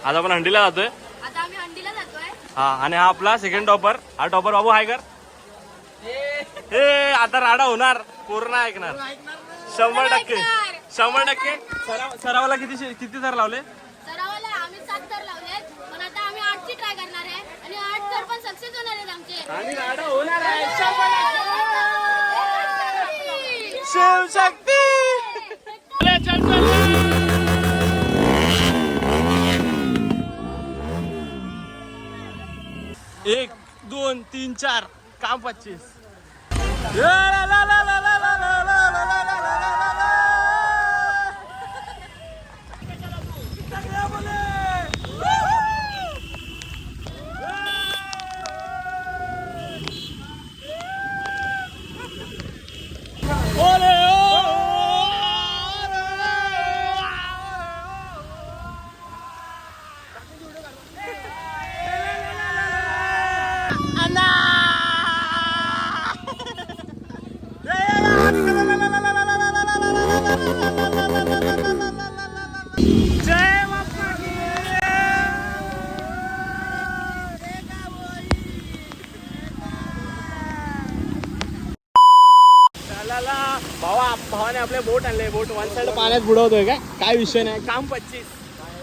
आज आपण हंडीला जातोय. आता आम्ही हंडीला जातोय. हा आणि हा आपला सेकंड टॉपर. हा टॉपर बाबू हाय कर. हे आता राडा होणार, पूर्ण ऐकणार 100%. 100%. सरावाला किती थर लावले? सरावाला आम्ही 7 थर लावलेत, पण आता आम्ही 8ची ट्राय करणार आहे आणि 8 थर पण सक्सेस होणार आहेत आमचे. आणि राडा होणार आहे 100%. शिवशक्ती. चल चल चल. 1 2 3 4 काम 25. भावाने आपले बोट आणले. बोट वन साइड पाण्यात बुडवतोय काय विषय नाही. काम 25.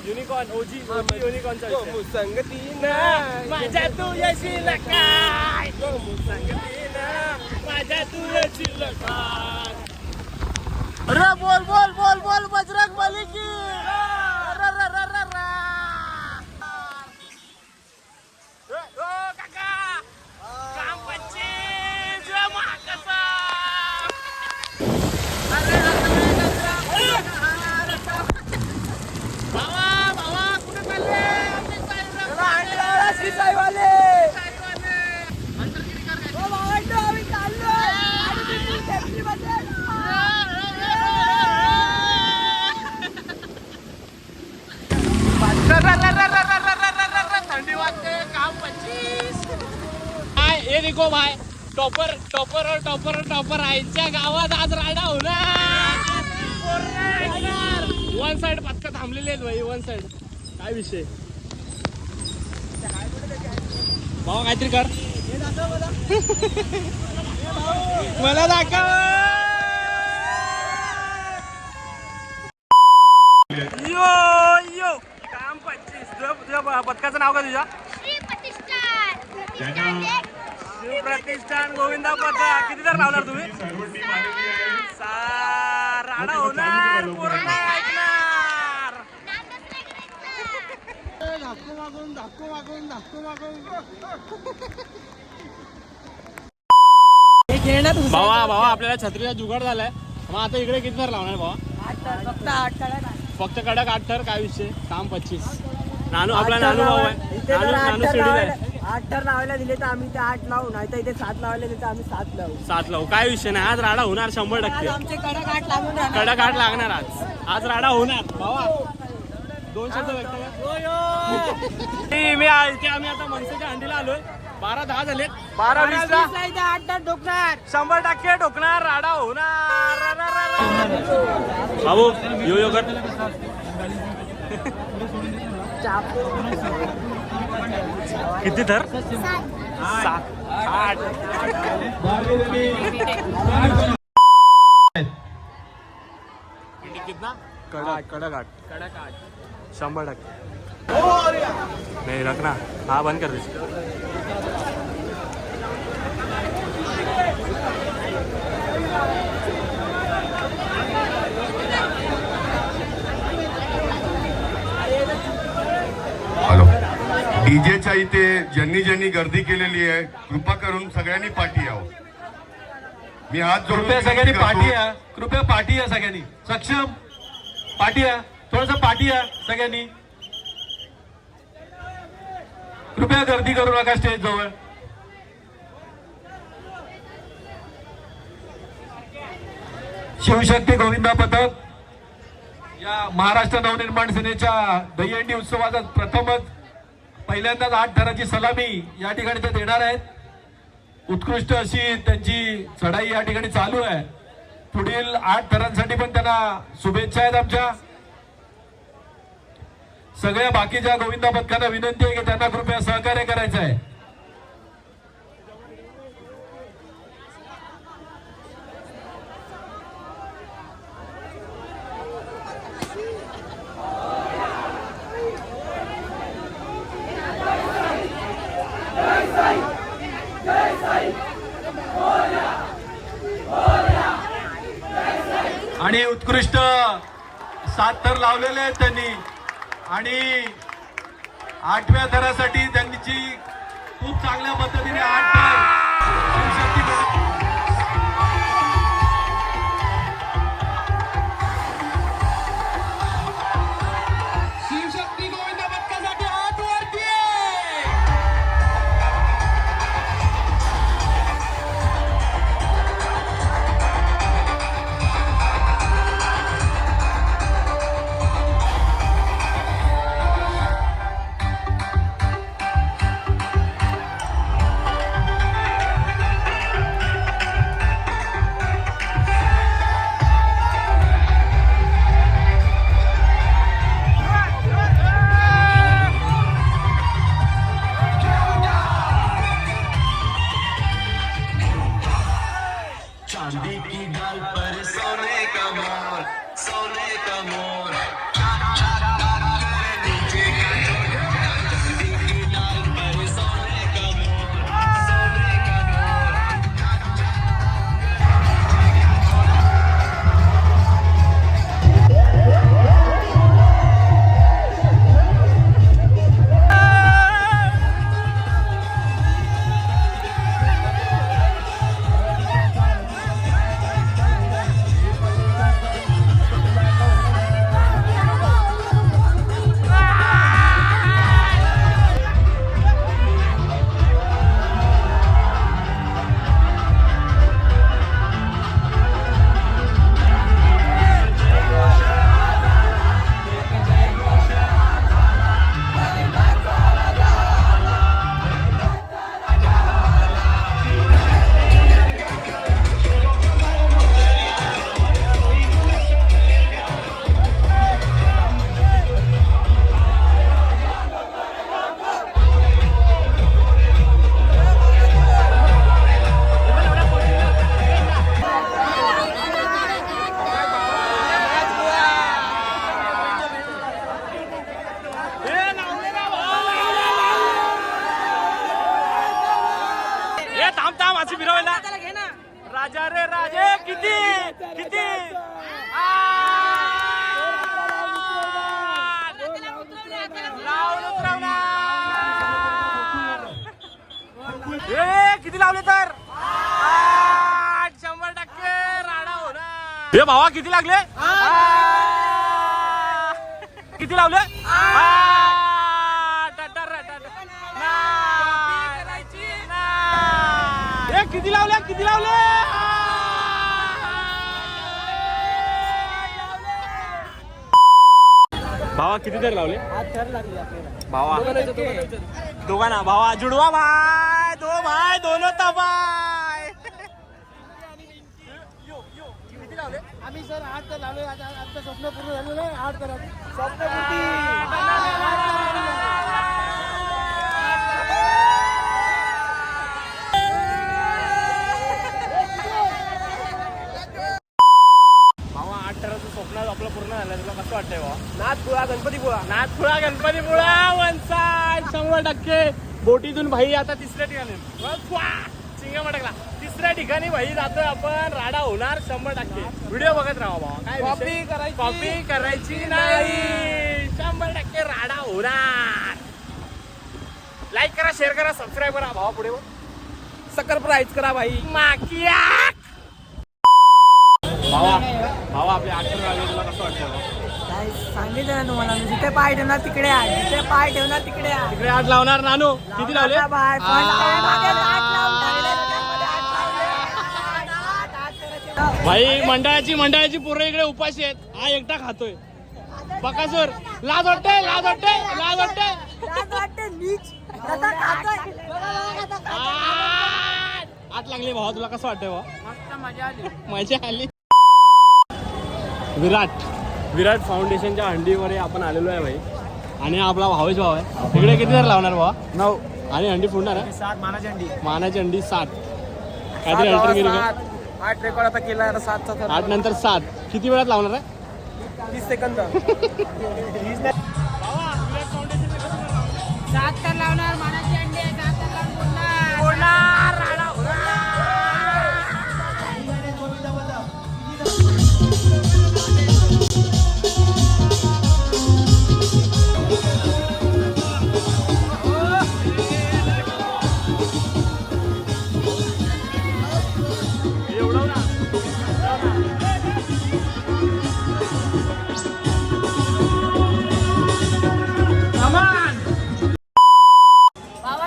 युनिकॉर्न ओजी युनिकॉर्नचा संगतीनं माझ्या तू येशील काय, संगतीनं माझ्या तू येशील काय. अरे बोल बोल बोल बोल बजरंग बली की. काका काम 25 महाकसा. थंडी वाजते. काम 25. ये देखो भाई, टॉपर टॉपर और टॉपर और टॉपर आईच्या गावात आज राडा होणार. वन साइड पथका थांबलेले आहेत भाई. वन साइड काय विषय. भावा काहीतरी कर. मला दाखव. यो यो काम 25. तुझ्या पथकाचं नाव का तुझ्या? श्री प्रतिष्ठान गोविंदा पथक. किती तर लावणार तुम्ही? राडा होणार, पूर्ण ऐकणार. धाकू मागून भावा आपल्याला छत्रीचा जुगाड झालाय. मग आता इकडे किती थर लावणार भावा? फक्त कडक 8 थर. काय विषय. काम 25. नानू आपला नानू भाऊ आहे. नानू शिडी आहे. 8 थर लावायला दिले तर आम्ही ते 8 लावू, नाही तर इथे 7 लावायला दिले तर आम्ही 7 लावू. काय विषय नाही. आज राडा होणार 100%. आमचे कडक 8 लागून राहणार. कडक 8 लागणार आज राडा होणार भावा. 2 शब्द व्यक्त कर. आम्ही आता मनसेच्या हंडीला आलोय. 12-10 झालेत. 12-20ला 8 थर ठोकणार. 100% ठोकणार. राडा होणार. बाबू यो कर. किती थर? 7 8. कितना? कडक 8. 100%. नाही रखना. हा बंद कर दीजिए. हॅलो. डीजेच्या इथे ज्यांनी गर्दी केलेली आहे, कृपा करून सगळ्यांनी पाठी यावं. मी हात जोडून सगळ्यांनी पाठी या. कृपया पाठी या. सगळ्यांनी सक्षम पाठी या. थोडस पाठी या सगळ्यांनी. कृपया गर्दी करू नका स्टेज जवळ. शिवशक्ती गोविंदा पथक या महाराष्ट्र नवनिर्माण सेनेच्या दहीहंडी उत्सवाचा प्रथमच पहिल्यांदाच 8 थराची सलामी या ठिकाणी ते देणार आहेत. उत्कृष्ट अशी त्यांची चढाई या ठिकाणी चालू आहे. पुढील 8 थरांसाठी पण त्यांना शुभेच्छा आहेत आमच्या. सगळ्या बाकीच्या गोविंदा पथकांना विनंती आहे की त्यांना कृपया सहकार्य करायचं आहे. आणि उत्कृष्ट 7 थर लावलेले आहेत त्यांनी आणि 8व्या थरासाठी त्यांची खूप चांगल्या पद्धतीने 8 थर शिवशक्ती गोविंद पथकासाठी 8 वरती चांदी की डाल पर सोने का मोर, सोने का मोर। नीचे का चांदी की डाल पर सोने का मोर, सोने का मोर। थांब अशी फिरवायला राजा रे राजे किती किती किती लावले तर 100% राडा होणार. हे भावा किती लागले किती लावले किती लावले किती लावले भावा किती तर लावले 8 थर लागले आपल्याला भावा दोघांना भावा जुडवा भाई दो भाई दोनों तबाय किती लावले आम्ही सर 8 तर लावले. आता स्वप्न पूर्ण झालेलं आहे. 8 तर स्वप्न आपलं पूर्ण झालं. तुला कसं वाटतंय भावा? नाथपुळा गणपतीपुळा नाथपुळा गणपतीपुळा 100% बोटीतून भाई आता तिसऱ्या ठिकाणी चिंगम अटकला. तिसऱ्या ठिकाणी भाई जातोय आपण. राडा होणार 100%. व्हिडिओ बघत राहा भावा. काय कॉपी करायची नाही. 100% राडा होणार. लाईक करा, शेअर करा, सबस्क्राईब करा भावा. पुढे सक्कर प्राईज करा भाई. माकिया भावा भावा आपले 8 लागले. तुला कसं वाटतं? सांगितलं ना तुम्हाला, जिथे पाय ठेवणार तिकडे आहे. जिथे पाय ठेवणार तिकडे आहे. तिकडे 8 लावणार. नानू किती लावले? भाई मंडळाची पोरं इकडे उपाशी आहेत. हा एकटा खातोय बकासूर. लाज वाटते लाज वाटते लाज वाटते. 8 लागले भावा. तुला कसं वाटतंय भावा? मजा आली. विराट फाउंडेशनच्या हंडीवर आपण आलेलो आहे भाई. आणि हा आपला भावेश भाव आहे. तिकडे किती जर लावणार भावा? 9 आणि अंडी फोडणार आहे? 7 मानाची अंडी. मानाची अंडी 7. काहीतरी एंटर केली का? 8 रेकॉर्ड आता केला आता 7चा 8 नंतर 7. किती वेळात लावणार आहे? 30 सेकंद. 7 तर लावणार मानाची अंडी आहे. 7 तर लावून फोडणार राडा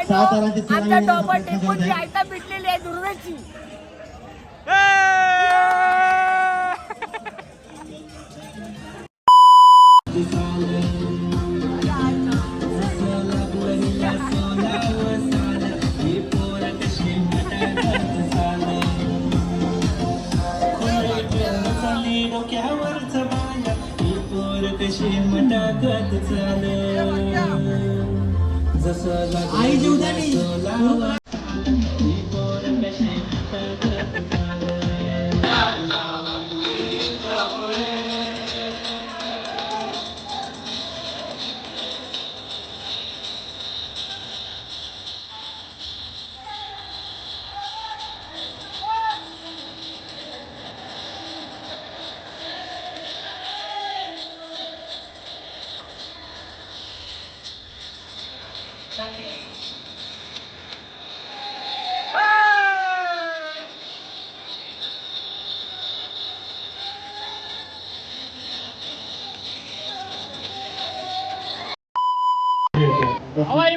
आमच्या टोपा टेम्पोची आयता पिटलेली आहे दुर्वेची. आई जीवदानी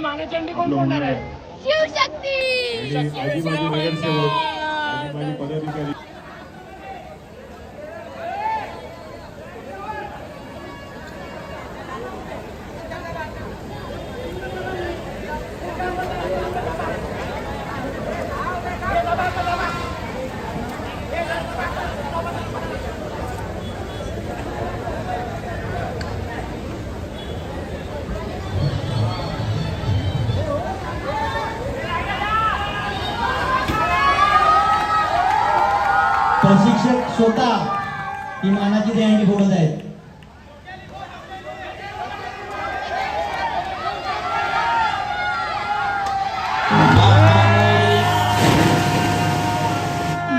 मानाची अंडी कोण फोडणार आहे? शिवशक्ती. प्रशिक्षक स्वतः ही मानाची दहीहंडी फोडत आहेत.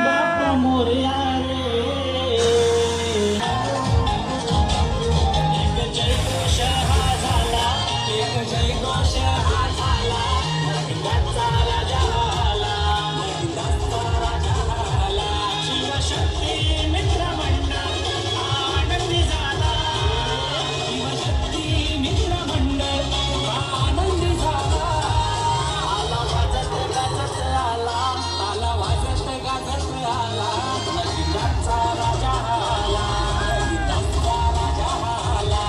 बाप्पा मोरया रे. एक जय घोष हा झाला, एक जय घोष हा झाला, नंदाचा राजा आला, नंदाचा राजा आला. शिवशक्ती मित्रमंडळ आनंदी झाला, शिवशक्ती मित्रमंडळ आनंदी झाला. आला वाजत गाजत आला, आला वाजत गाजत आला, नंदाचा राजा आला, नंदाचा राजा आला.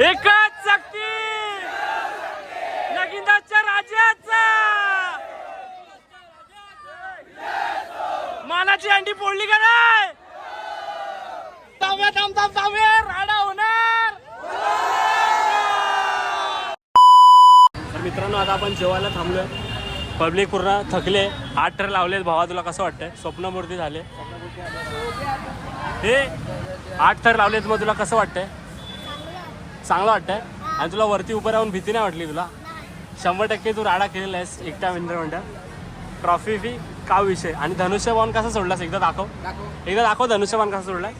एकच शक्ती नगिंदाच्या राजाचा. मानाची अंडी फोडली का नाही? राडा होणार. तर मित्रांनो आता आपण जेवायला थांबलोय. पब्लिक पूर्ण थकले. 8 थर लावलेत. भावा तुला कसं वाटतंय? स्वप्नमूर्ती झाले हे 8 थर लावलेत. मग तुला कसं वाटतंय? चांगलं वाटतंय. आणि तुला वरती उभं राहून भीती नाही वाटली तुला? 100% तू राडा केलेला आहेस एकट्या मिनिट. ट्रॉफी फी का विषय. आणि धनुष्यबाण कसा सोडलास? एकदा दाखव धनुष्यबाण कसा सोडलाय.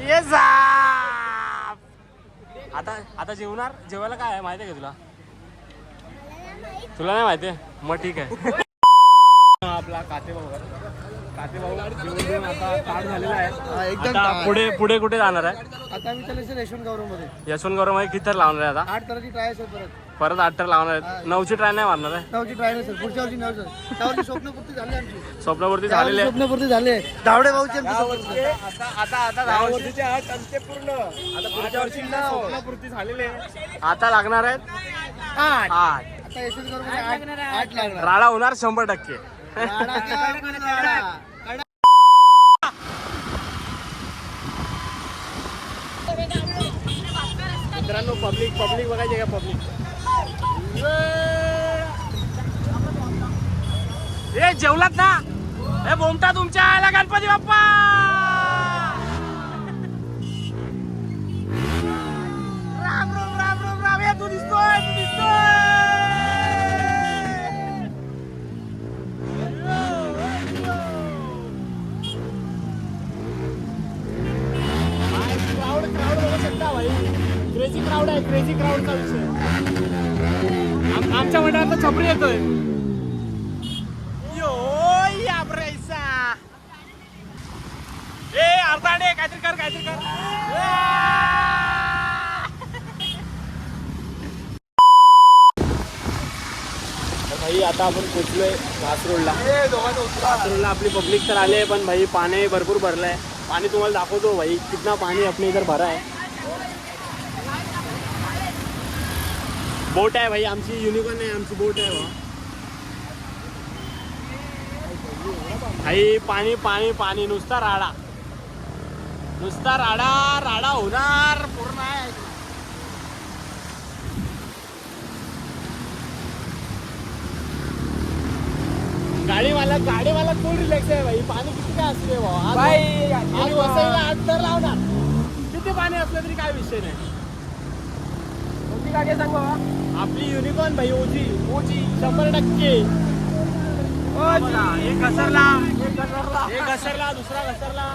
ये जा. आता जेवायला काय आहे माहिती आहे का तुला? तुला नाही माहिती? मग ठीक आहे. आपला कातेभाऊ जेवण आता स्टार्ट झालेला आहे. आता पुढे कुठे जाणार आहे? आता मी चले यशवंत गौरव मध्ये. यशवंत गौरव मध्ये किती तर लावणार आहे आता? 8 तराची ट्रायल्स आहे परत. परत 8 तर लावणार आहेत. 9ची ट्राय नाही मारणार आहे. 9ची ट्राय नाही सर, पुढच्या वर्षी 9 सर. त्यावर्षी स्वप्नपूर्ती झाली आमची. स्वप्नपूर्ती झालेली आहे. स्वप्नपूर्ती झाले. धावडे भाऊची आमची स्वप्नपूर्ती. आता 10 वर्षाची आठ अंत्य पूर्ण. आता पुढच्या वर्षी स्वप्नपूर्ती झालेली आहे. आता लागणार आहेत 8. आता यशवंत बरोबर 8 लागणार. राडा होणार 100%. राडा काय करणार राडा? मित्रांनो पब्लिक बघायचे का पब्लिक. ए जेवलात ना हे बोमटा तुमच्या आला गणपती बाप्पा. राम राम राम राम राम. हे तू दिसतोय. क्राऊड बघू शकता भाई. क्रेझी क्राऊड आहे. क्रेझी क्राऊडचा विषय. आमच्या मंडळात छपरी येतोय. यो या ब्रेसा. ए अर्धाडे काहीतरी कर. भाई आता आपण पोचलोय कासरोडला. आपली पब्लिक तर आले पण भाई पाणी भरपूर भरलंय. पाणी तुम्हाला दाखवतो भाई कितना पानी अपने इधर भरा है. बोट आहे भाई आमची. युनिकॉर्न नाही आमची बोट आहे भाई. पाणी पाणी पाणी नुसता राडा होणार पूर्ण आहे. गाडीवाला फुल रिलॅक्स आहे भाई. पाणी किती काय असते आज वसईला 8 तर लावणार. किती पाणी असलं तरी काय विषय नाही. कोणती गाडी सांग बाबा. आपली युनिकॉर्न भाई. ओजी 100%. एक घसरला दुसरा घसरला.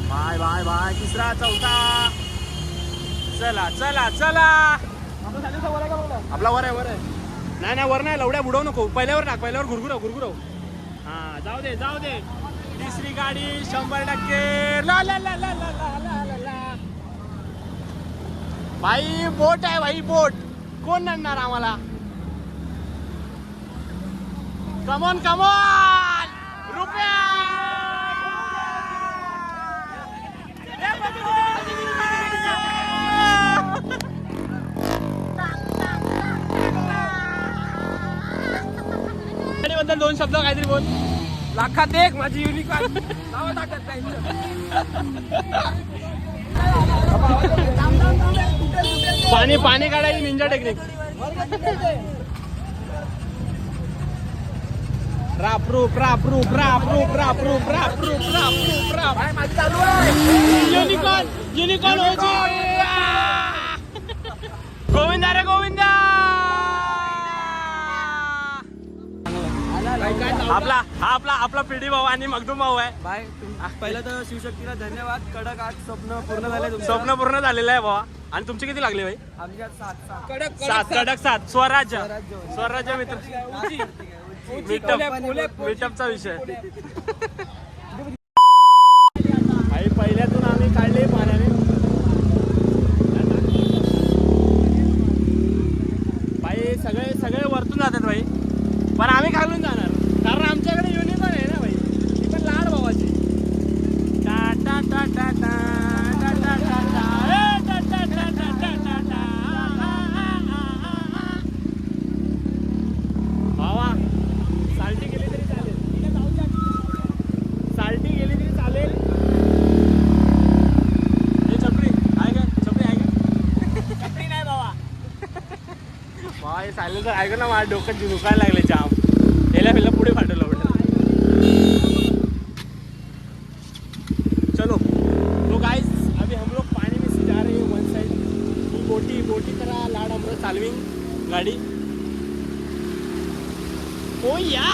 बाय तिसरा चौथा. चला आपला वर आहे. नाही वर नाही. लवड्या बुडवू नको. पहिल्यावर घुरघुरव. हा जाऊ दे. तिसरी गाडी 100%. ला भाई बोट आहे भाई. बोट कोण आणणार आम्हाला. कमॉन रुपया. बद्दल 2 शब्द काहीतरी बोल. लाखात एक माझी युनिकॉर्न. पाणी काढायची निंजा टेक्निक. रापरूप युनिकॉर्न गोविंदा रे गोविंदा. आपला पिढी भाऊ आणि मगदूम भाऊ आहे. बाय. पहिलं तर शिवशक्तीला धन्यवाद. कडक 8 स्वप्न पूर्ण झाले. स्वप्न पूर्ण झालेलं आहे भावा. आणि तुमचे किती लागले भाई. आमच्या 7 कडक 7. स्वराज्य मित्र. मीटअपचा विषय. भाई पहिल्यातून आम्ही काढले पाण्याने. भाई सगळे वरतून जातात भाई. पण आम्ही खालून जाणार कारण आमच्याकडे युनिकॉर्न आहे ना भाई. ती पण लाड भावाची. भावा साल्टी गेली तरी चालेल. हे छपरी आहे का. छपरी नाही भावा. हे सायलेन्सर ऐक ना. माझ्या डोक्यात दुखायला लागले जाम. याला पुढे फाटवलं वाटतं. चलो तो गाइस अभी हम लोग पानी में से जा रहे हैं. वन साइड बोटी तरह लाड अमृत चालविंग गाड़ी. ओ या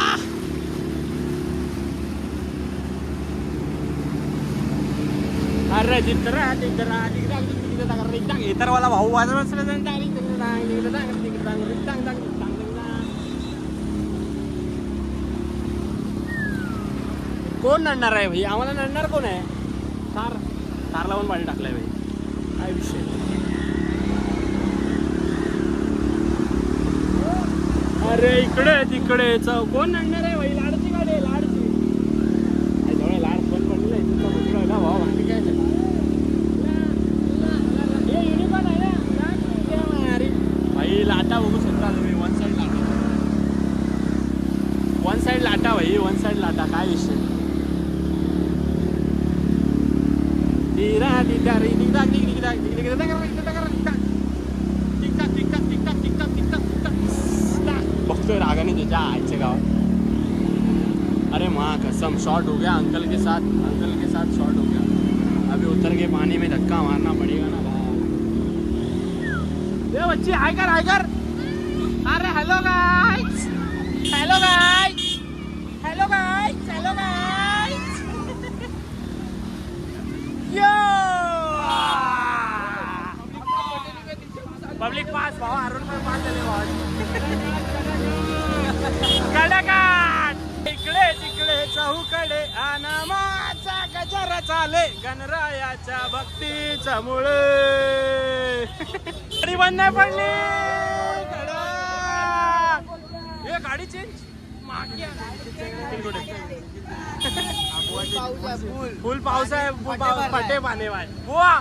अरे इतरवाला भाऊ वाजवत कोण नडणार आहे भाई. आम्हाला नडणार कोण आहे. थार लावून पाणी टाकलाय भाई. काय विषय. अरे इकडे तिकडे कोण आणणार आहे भाई? लाडची गाडी आहे, लाडची. जवळ लाड फोन पडलेला आहे तुमचा मुलगा आहे ना भाऊ, बाकी काय नाही. हे युनिकॉर्न आहे ना, अरे भाई लाटा बघू शकता तुम्ही. वन साइड लाटा भाई, वन साइड लाटा. काय विषय? बघतोय रागाने त्याच्या आईच्या गावात. अरे माँ कसम शॉर्ट हो गया अंकल के साथ शॉर्ट हो गया. अभी उतर के पानी में धक्का मारना पड़ेगा ना भाई. ये बच्ची हाय कर. अरे हेलो गाइस. यो पब्लिक पास भाव अरुण में पास झाले भाव. कडकाट इकडे तिकडे चहूकडे आनामाचा गजर चाले गणरायाच्या भक्तीचा मुळे. गाडी बंद नाही पडली. हे गाडी चेंज फुल पाऊस आहे. पटे पाने वाय बुवा.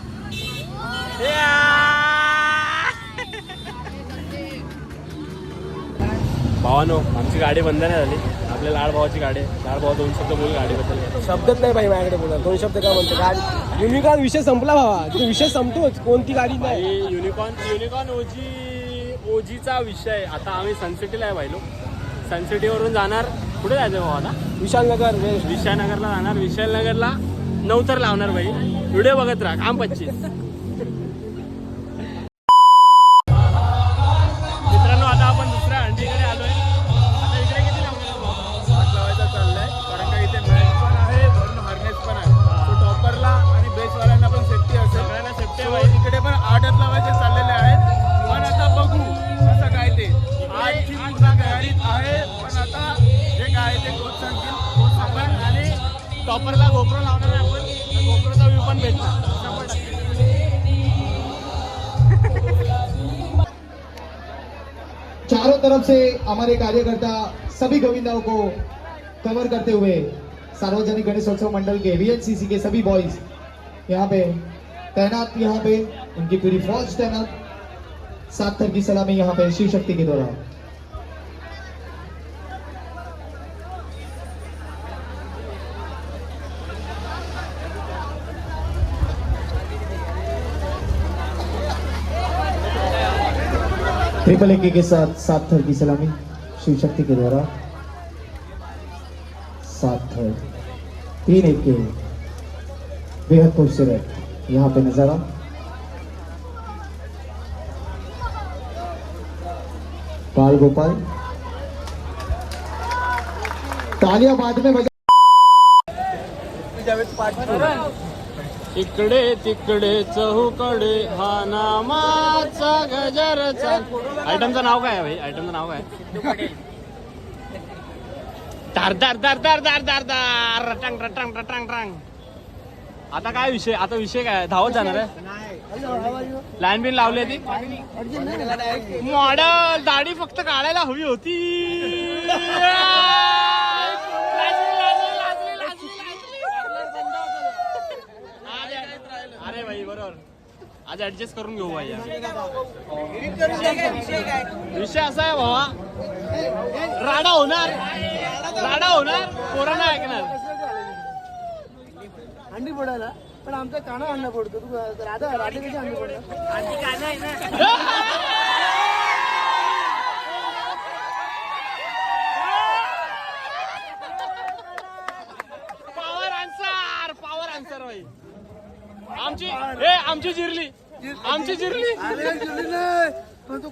भावानो आमची गाडी बंद नाही झाली. आपल्या लाड भावाची गाडी आहे. लाड भावा 2 शब्द बोल गाडीबद्दल. शब्दच नाही भाई माझ्याकडे बोला. 2 शब्द काय म्हणतो? गाडी युनिकॉर्न विषय संपला भावा. तो विषय संपतोच. कोणती गाडी नाही. युनिकॉर्न ओजीचा विषय. आता आम्ही सनसिटीला आहे भाईलो. सनसिटीवरून जाणार. कुठे जायचं भाऊ आता? विशालनगर. विशालनगरला जाणार. विशालनगरला 9 तर लावणार भाई. व्हिडिओ बघत राहा. काम 25. मित्रांनो आता आपण दुसऱ्या हंडीकडे आलोय. आता इकडे किती लावायचा चाललाय? कारण का इथे मॅच पण आहे, वरून हार्नेस पण आहे. तो टॉपरला आणि बेसवाल्यांना पण सेफ्टी असेल. सगळ्यांना सेफ्टी आहे. इकडे पण 8 लावायचे चाललेले आहेत. पण आता बघू कसं काय ते. आजची पूर्ण तयारीत आहे. पण आता जे काय ते कोच सांगतील कोच सांगणार. आणि टॉपरला गोप्रो लावणार आहे आपण. गोप्रोचा व्ह्यू पण भेटणार 100%. चारों तरफ से हमारे कार्यकर्ता सभी गोविंदाओं को कवर करते हुए सार्वजनिक गणेशोत्सव मंडल के VNCC के सभी बॉयज यहाँ पे तैनात. यहाँ पे उनकी पूरी फौज तैनात. 7 थर की सलामी यहाँ पे शिव शक्ति के द्वारा. ट्रिपल AK के साथ 7 थर की सलामी शिव शक्ति के द्वारा. 7 थर 3 AK बेहद खूबसूरत यहाँ पे नजारा. बाल गोपाल तालियां बाद में बजा. इकडे तिकडे चहूकडे हा नामाचा गजर चाल. आयटमचं नाव काय आहे भाई? आयटमचं नाव काय? दार दार दार दार दार दार दार रटांग रटांग रटांग रटांग. आता काय विषय? आता विषय काय? धावत जाणार आहे. लाईन बिन लावली ती मॉडल. दाढी फक्त काढायला हवी होती. अरे भाई बरोबर. आज ऍडजस्ट करून घेऊ भाई. विषय असा आहे भावा. राडा होणार. कोरोना ऐकणार. हंडी फोडायला पण आमचा काना हंडा फोडतो. तू राधा कशी हंडी फोडणार? पॉवर आन्सर भाई. आमची जिरली. पण तू